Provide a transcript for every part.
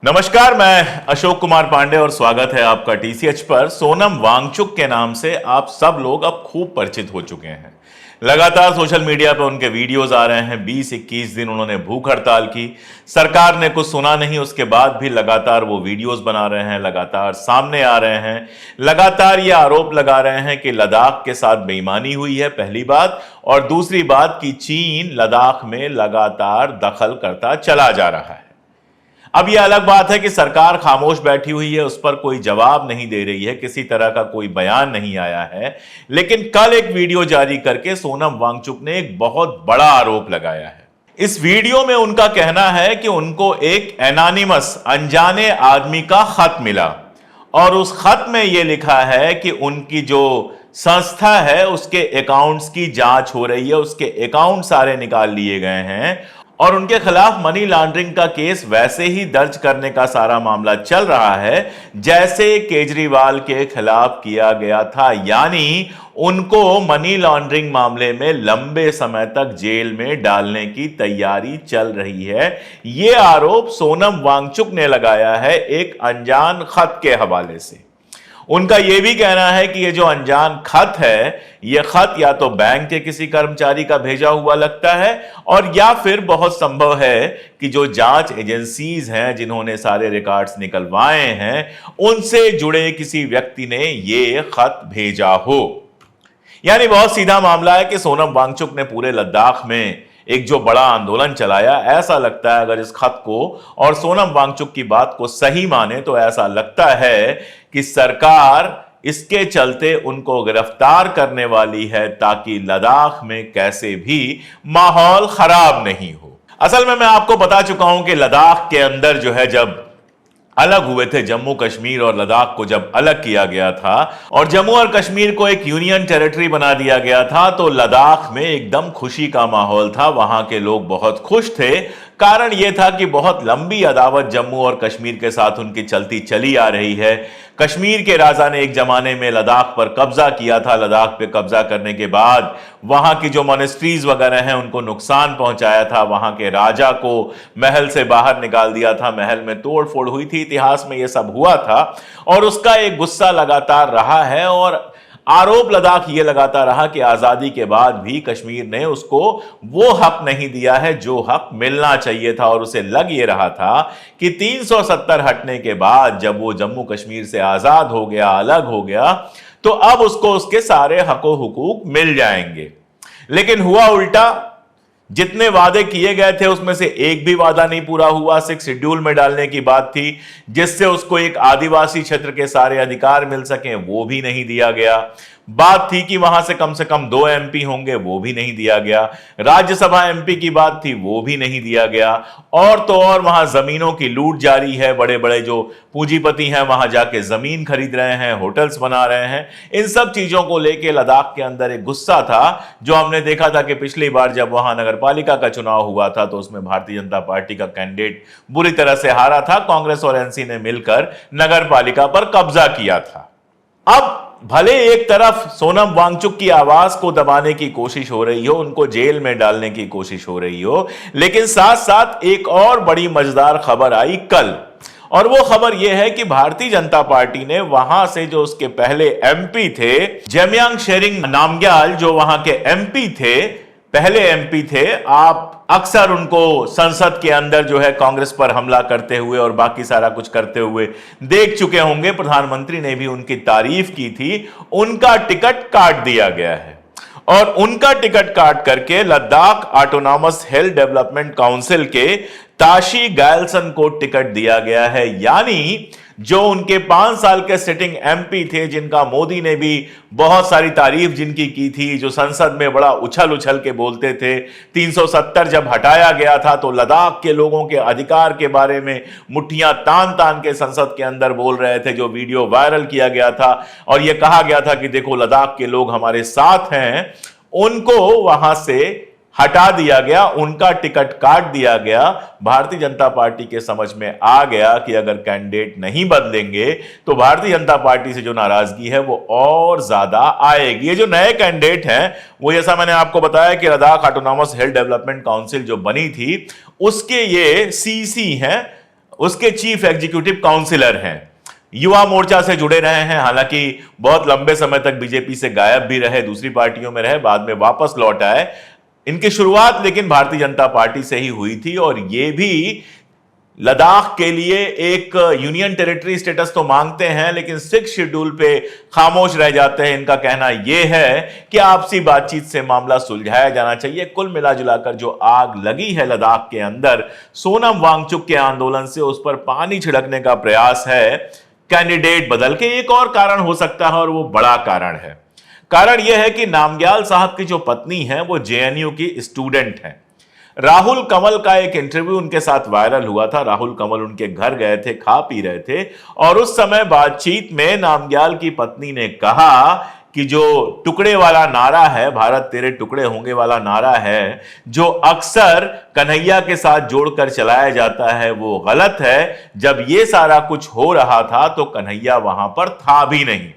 नमस्कार, मैं अशोक कुमार पांडे और स्वागत है आपका टीसीएच पर। सोनम वांगचुक के नाम से आप सब लोग अब खूब परिचित हो चुके हैं। लगातार सोशल मीडिया पर उनके वीडियोस आ रहे हैं। 20-21 दिन उन्होंने भूख हड़ताल की, सरकार ने कुछ सुना नहीं, उसके बाद भी लगातार वो वीडियोस बना रहे हैं, लगातार सामने आ रहे हैं, लगातार ये आरोप लगा रहे हैं कि लद्दाख के साथ बेईमानी हुई है, पहली बात, और दूसरी बात कि चीन लद्दाख में लगातार दखल करता चला जा रहा है। अब यह अलग बात है कि सरकार खामोश बैठी हुई है, उस पर कोई जवाब नहीं दे रही है, किसी तरह का कोई बयान नहीं आया है। लेकिन कल एक वीडियो जारी करके सोनम वांगचुक ने एक बहुत बड़ा आरोप लगाया है। इस वीडियो में उनका कहना है कि उनको एक एनोनिमस अनजाने आदमी का खत मिला और उस खत में यह लिखा है कि उनकी जो संस्था है उसके अकाउंट्स की जांच हो रही है, उसके अकाउंट सारे निकाल लिए गए हैं और उनके खिलाफ मनी लॉन्ड्रिंग का केस वैसे ही दर्ज करने का सारा मामला चल रहा है जैसे केजरीवाल के खिलाफ किया गया था। यानी उनको मनी लॉन्ड्रिंग मामले में लंबे समय तक जेल में डालने की तैयारी चल रही है। यह आरोप सोनम वांगचुक ने लगाया है एक अनजान खत के हवाले से। उनका यह भी कहना है कि यह जो अनजान खत है, यह खत या तो बैंक के किसी कर्मचारी का भेजा हुआ लगता है और या फिर बहुत संभव है कि जो जांच एजेंसीज हैं जिन्होंने सारे रिकॉर्ड्स निकलवाए हैं उनसे जुड़े किसी व्यक्ति ने यह खत भेजा हो। यानी बहुत सीधा मामला है कि सोनम वांगचुक ने पूरे लद्दाख में एक जो बड़ा आंदोलन चलाया। ऐसा लगता है अगर इस खत को और सोनम वांगचुक की बात को सही माने तो ऐसा लगता है कि सरकार इसके चलते उनको गिरफ्तार करने वाली है ताकि लद्दाख में कैसे भी माहौल खराब नहीं हो। असल में मैं आपको बता चुका हूं कि लद्दाख के अंदर जो है जब अलग हुए थे जम्मू कश्मीर और लद्दाख को जब अलग किया गया था और जम्मू और कश्मीर को एक यूनियन टेरिटरी बना दिया गया था तो लद्दाख में एकदम खुशी का माहौल था। वहां के लोग बहुत खुश थे। कारण यह था कि बहुत लंबी अदावत जम्मू और कश्मीर के साथ उनकी चलती चली आ रही है। कश्मीर के राजा ने एक जमाने में लद्दाख पर कब्जा किया था। लद्दाख पे कब्जा करने के बाद वहां की जो मॉनेस्ट्रीज वगैरह हैं उनको नुकसान पहुंचाया था। वहां के राजा को महल से बाहर निकाल दिया था, महल में तोड़ फोड़ हुई थी, इतिहास में यह सब हुआ था और उसका एक गुस्सा लगातार रहा है और आरोप लद्दाख ये लगाता रहा कि आजादी के बाद भी कश्मीर ने उसको वो हक नहीं दिया है जो हक मिलना चाहिए था। और उसे लग ये रहा था कि 370 हटने के बाद जब वो जम्मू कश्मीर से आजाद हो गया, अलग हो गया, तो अब उसको उसके सारे हकों हुकूक मिल जाएंगे। लेकिन हुआ उल्टा। जितने वादे किए गए थे उसमें से एक भी वादा नहीं पूरा हुआ। 6 शेड्यूल में डालने की बात थी जिससे उसको एक आदिवासी क्षेत्र के सारे अधिकार मिल सकें, वो भी नहीं दिया गया। बात थी कि वहां से कम 2 एमपी होंगे, वो भी नहीं दिया गया। राज्यसभा एमपी की बात थी, वो भी नहीं दिया गया। और तो और वहां जमीनों की लूट जारी है। बड़े बड़े जो पूंजीपति हैं वहां जाके जमीन खरीद रहे हैं, होटल्स बना रहे हैं। इन सब चीजों को लेके लद्दाख के अंदर एक गुस्सा था जो हमने देखा था कि पिछली बार जब वहां नगरपालिका का चुनाव हुआ था तो उसमें भारतीय जनता पार्टी का कैंडिडेट बुरी तरह से हारा था। कांग्रेस और एनसी ने मिलकर नगरपालिका पर कब्जा किया था। अब भले एक तरफ सोनम वांगचुक की आवाज को दबाने की कोशिश हो रही हो, उनको जेल में डालने की कोशिश हो रही हो, लेकिन साथ साथ एक और बड़ी मजेदार खबर आई कल। और वो खबर यह है कि भारतीय जनता पार्टी ने वहां से जो उसके पहले एमपी थे, जमयांग शेरिंग नामग्याल, जो वहां के एमपी थे, पहले एमपी थे, आप अक्सर उनको संसद के अंदर जो है कांग्रेस पर हमला करते हुए और बाकी सारा कुछ करते हुए देख चुके होंगे। प्रधानमंत्री ने भी उनकी तारीफ की थी। उनका टिकट काट दिया गया है और उनका टिकट काट करके लद्दाख ऑटोनॉमस हिल डेवलपमेंट काउंसिल के ताशी गायलसन को टिकट दिया गया है। यानी जो उनके 5 साल के सिटिंग एमपी थे, जिनका मोदी ने भी बहुत सारी तारीफ जिनकी की थी, जो संसद में बड़ा उछल उछल के बोलते थे, 370 जब हटाया गया था तो लद्दाख के लोगों के अधिकार के बारे में मुट्ठियां तान तान के संसद के अंदर बोल रहे थे, जो वीडियो वायरल किया गया था और यह कहा गया था कि देखो लद्दाख के लोग हमारे साथ हैं, उनको वहां से हटा दिया गया, उनका टिकट काट दिया गया। भारतीय जनता पार्टी के समझ में आ गया कि अगर कैंडिडेट नहीं बदलेंगे तो भारतीय जनता पार्टी से जो नाराजगी है वो और ज्यादा आएगी। ये जो नए कैंडिडेट हैं वो, जैसा मैंने आपको बताया कि लद्दाख ऑटोनॉमस हिल डेवलपमेंट काउंसिल जो बनी थी उसके ये सीसी हैं, उसके चीफ एग्जीक्यूटिव काउंसिलर हैं। युवा मोर्चा से जुड़े रहे हैं, हालांकि बहुत लंबे समय तक बीजेपी से गायब भी रहे, दूसरी पार्टियों में रहे, बाद में वापस लौट आए। इनकी शुरुआत लेकिन भारतीय जनता पार्टी से ही हुई थी और ये भी लद्दाख के लिए एक यूनियन टेरिटरी स्टेटस तो मांगते हैं, लेकिन 6 शेड्यूल पे खामोश रह जाते हैं। इनका कहना यह है कि आपसी बातचीत से मामला सुलझाया जाना चाहिए। कुल मिला जुलाकर जो आग लगी है लद्दाख के अंदर सोनम वांगचुक के आंदोलन से, उस पर पानी छिड़कने का प्रयास है कैंडिडेट बदल के। एक और कारण हो सकता है और वो बड़ा कारण है। कारण यह है कि नामग्याल साहब की जो पत्नी है वो जेएनयू की स्टूडेंट है। राहुल कमल का एक इंटरव्यू उनके साथ वायरल हुआ था। राहुल कमल उनके घर गए थे, खा पी रहे थे और उस समय बातचीत में नामग्याल की पत्नी ने कहा कि जो टुकड़े वाला नारा है, भारत तेरे टुकड़े होंगे वाला नारा है, जो अक्सर कन्हैया के साथ जोड़कर चलाया जाता है, वो गलत है। जब ये सारा कुछ हो रहा था तो कन्हैया वहां पर था भी नहीं।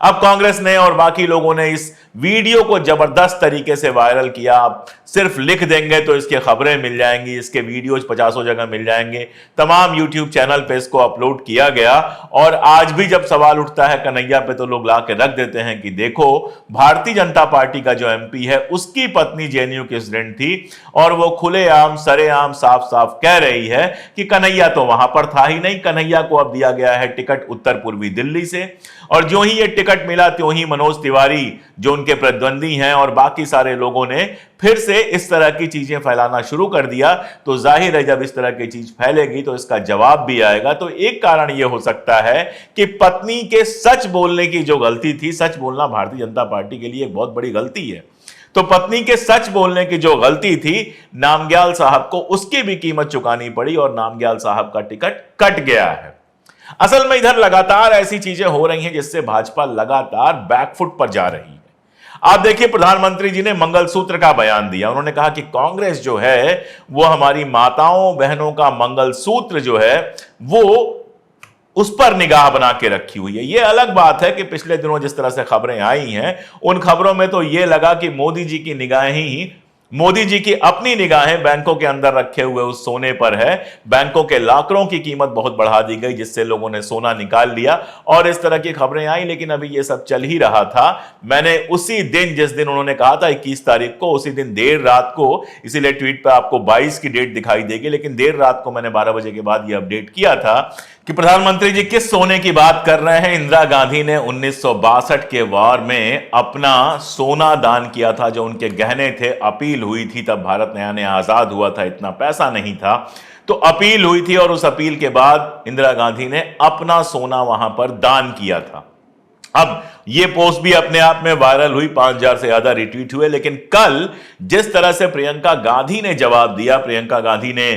अब कांग्रेस ने और बाकी लोगों ने इस वीडियो को जबरदस्त तरीके से वायरल किया। आप सिर्फ लिख देंगे तो इसके खबरें मिल जाएंगी, इसके वीडियोज 50 जगह मिल जाएंगे। तमाम यूट्यूब चैनल पे इसको अपलोड किया गया और आज भी जब सवाल उठता है कन्हैया पे तो लोग ला के रख देते हैं कि देखो, भारतीय जनता पार्टी का जो एमपी है उसकी पत्नी जेएनयू की स्टूडेंट थी और वो खुलेआम सरेआम साफ साफ कह रही है कि कन्हैया तो वहां पर था ही नहीं। कन्हैया को अब दिया गया है टिकट उत्तर पूर्वी दिल्ली से और जो ही ये टिकट मिला त्यों ही मनोज तिवारी जो उनके प्रतिद्वंदी हैं और बाकी सारे लोगों ने फिर से इस तरह की चीजें फैलाना शुरू कर दिया। तो जाहिर है जब इस तरह की चीज फैलेगी तो इसका जवाब भी आएगा। तो एक कारण यह हो सकता है कि पत्नी के सच बोलने की जो गलती थी, सच बोलना भारतीय जनता पार्टी के लिए एक बहुत बड़ी गलती है, तो पत्नी के सच बोलने की जो गलती थी नामग्याल साहब को, उसकी भी कीमत चुकानी पड़ी और नामग्याल साहब का टिकट कट गया है। असल में इधर लगातार ऐसी चीजें हो रही हैं जिससे भाजपा लगातार बैकफुट पर जा रही है। आप देखिए, प्रधानमंत्री जी ने मंगलसूत्र का बयान दिया। उन्होंने कहा कि कांग्रेस जो है वो हमारी माताओं बहनों का मंगलसूत्र जो है वो उस पर निगाह बना के रखी हुई है। यह अलग बात है कि पिछले दिनों जिस तरह से खबरें आई हैं उन खबरों में तो यह लगा कि मोदी जी की निगाहें ही, मोदी जी की अपनी निगाहें बैंकों के अंदर रखे हुए उस सोने पर है। बैंकों के लॉकरों की कीमत बहुत बढ़ा दी गई जिससे लोगों ने सोना निकाल लिया और इस तरह की खबरें आई। लेकिन अभी ये सब चल ही रहा था। मैंने उसी दिन, जिस दिन उन्होंने कहा था 21 तारीख को, उसी दिन देर रात को, इसीलिए ट्वीट पे आपको 22 की डेट दिखाई देगी, लेकिन देर रात को मैंने 12 बजे के बाद ये अपडेट किया था कि प्रधानमंत्री जी किस सोने की बात कर रहे हैं। इंदिरा गांधी ने 1962 के वार में अपना सोना दान किया था, जो उनके गहने थे। अपील हुई थी, तब भारत नया नया आजाद हुआ था, इतना पैसा नहीं था, तो अपील हुई थी और उस अपील के बाद इंदिरा गांधी ने अपना सोना वहां पर दान किया था। अब ये पोस्ट भी अपने आप में वायरल हुई, 5000 से ज्यादा रिट्वीट हुए। लेकिन कल जिस तरह से प्रियंका गांधी ने जवाब दिया, प्रियंका गांधी ने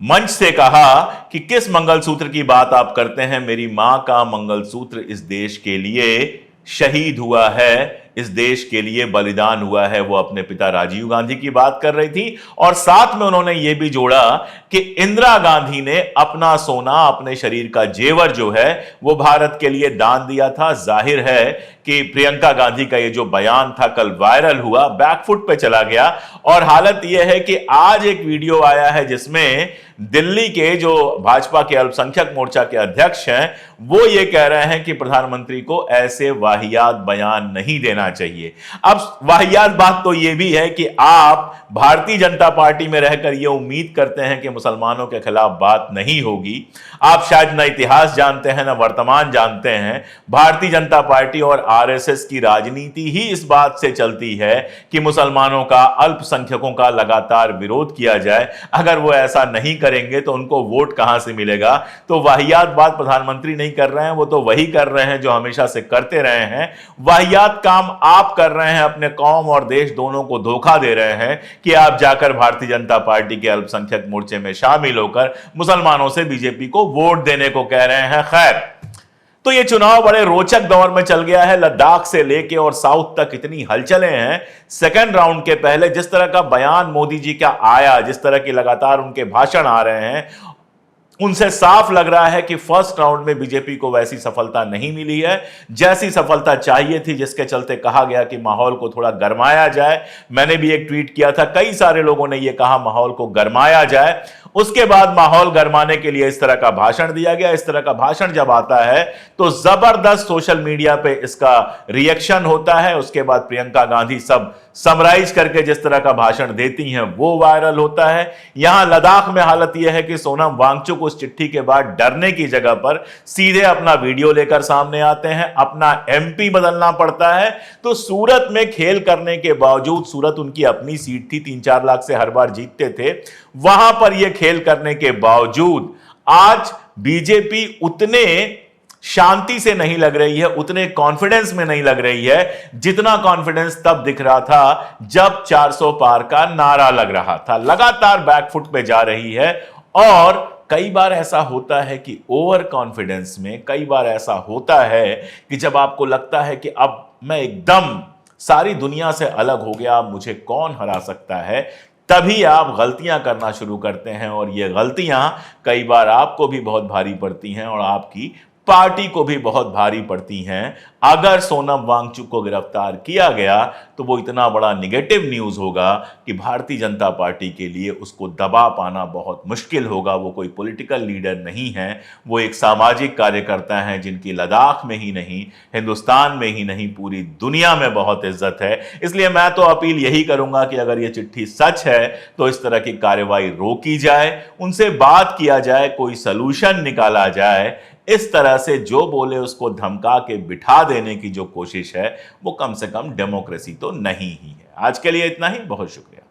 मंच से कहा कि किस मंगलसूत्र की बात आप करते हैं, मेरी मां का मंगलसूत्र इस देश के लिए शहीद हुआ है, इस देश के लिए बलिदान हुआ है। वो अपने पिता राजीव गांधी की बात कर रही थी और साथ में उन्होंने ये भी जोड़ा कि इंदिरा गांधी ने अपना सोना, अपने शरीर का जेवर जो है वो भारत के लिए दान दिया था। जाहिर है कि प्रियंका गांधी का ये जो बयान था कल वायरल हुआ, बैकफुट पे चला गया और हालत यह है कि आज एक वीडियो आया है जिसमें दिल्ली के जो भाजपा के अल्पसंख्यक मोर्चा के अध्यक्ष हैं वो ये कह रहे हैं कि प्रधानमंत्री को ऐसे वाहियात बयान नहीं देना चाहिए। अब वाहियात बात तो ये भी है कि आप भारतीय जनता पार्टी में रहकर ये उम्मीद करते हैं कि मुसलमानों के खिलाफ बात नहीं होगी। आप शायद न इतिहास जानते हैं न वर्तमान जानते हैं। भारतीय जनता पार्टी और आरएसएस की राजनीति ही इस बात से चलती है कि मुसलमानों का, अल्पसंख्यकों का लगातार विरोध किया जाए। अगर वो ऐसा नहीं करेंगे तो उनको वोट कहां से मिलेगा। तो वाहियात बात प्रधानमंत्री नहीं कर रहे हैं, वो तो वही कर रहे हैं जो हमेशा से करते रहे हैं। वाहियात काम आप कर रहे हैं, अपने कौम और देश दोनों को धोखा दे रहे हैं कि आप जाकर भारतीय जनता पार्टी के अल्पसंख्यक मोर्चे में शामिल होकर मुसलमानों से बीजेपी को वोट देने को कह रहे हैं। खैर, तो ये चुनाव बड़े रोचक दौर में चल गया है। लद्दाख से लेके और साउथ तक इतनी हलचलें हैं। सेकेंड राउंड के पहले जिस तरह का बयान मोदी जी का आया, जिस तरह की लगातार उनके भाषण आ रहे हैं, उनसे साफ लग रहा है कि फर्स्ट राउंड में बीजेपी को वैसी सफलता नहीं मिली है जैसी सफलता चाहिए थी, जिसके चलते कहा गया कि माहौल को थोड़ा गरमाया जाए। मैंने भी एक ट्वीट किया था, कई सारे लोगों ने यह कहा माहौल को गरमाया जाए। उसके बाद माहौल गरमाने के लिए इस तरह का भाषण दिया गया। इस तरह का भाषण जब आता है तो जबरदस्त सोशल मीडिया पे इसका रिएक्शन होता है। उसके बाद प्रियंका गांधी सब समराइज करके जिस तरह का भाषण देती हैं वो वायरल होता है। यहां लद्दाख में हालत यह है कि सोनम वांगचुक उस चिट्ठी के बाद डरने की जगह पर सीधे अपना वीडियो लेकर सामने आते हैं, अपना एमपी बदलना पड़ता है। तो सूरत में खेल करने के बावजूद, सूरत उनकी अपनी सीट थी, 3-4 लाख से हर बार जीतते थे, वहां पर यह खेल करने के बावजूद आज बीजेपी उतने शांति से नहीं लग रही है, उतने कॉन्फिडेंस में नहीं लग रही है जितना कॉन्फिडेंस तब दिख रहा था जब 400 पार का नारा लग रहा था। लगातार बैकफुट पे जा रही है। और कई बार ऐसा होता है कि ओवर कॉन्फिडेंस में, कई बार ऐसा होता है कि जब आपको लगता है कि अब मैं एकदम सारी दुनिया से अलग हो गया, मुझे कौन हरा सकता है, तभी आप गलतियां करना शुरू करते हैं। और ये गलतियां कई बार आपको भी बहुत भारी पड़ती हैं और आपकी पार्टी को भी बहुत भारी पड़ती हैं। अगर सोनम वांगचुक को गिरफ्तार किया गया तो वो इतना बड़ा निगेटिव न्यूज होगा कि भारतीय जनता पार्टी के लिए उसको दबा पाना बहुत मुश्किल होगा। वो कोई पॉलिटिकल लीडर नहीं है, वो एक सामाजिक कार्यकर्ता हैं जिनकी लद्दाख में ही नहीं, हिंदुस्तान में ही नहीं, पूरी दुनिया में बहुत इज्जत है। इसलिए मैं तो अपील यही करूंगा कि अगर ये चिट्ठी सच है तो इस तरह की कार्रवाई रोकी जाए, उनसे बात किया जाए, कोई सलूशन निकाला जाए। इस तरह से जो बोले उसको धमका के बिठा देने की जो कोशिश है वो कम से कम डेमोक्रेसी तो नहीं ही है। आज के लिए इतना ही, बहुत शुक्रिया।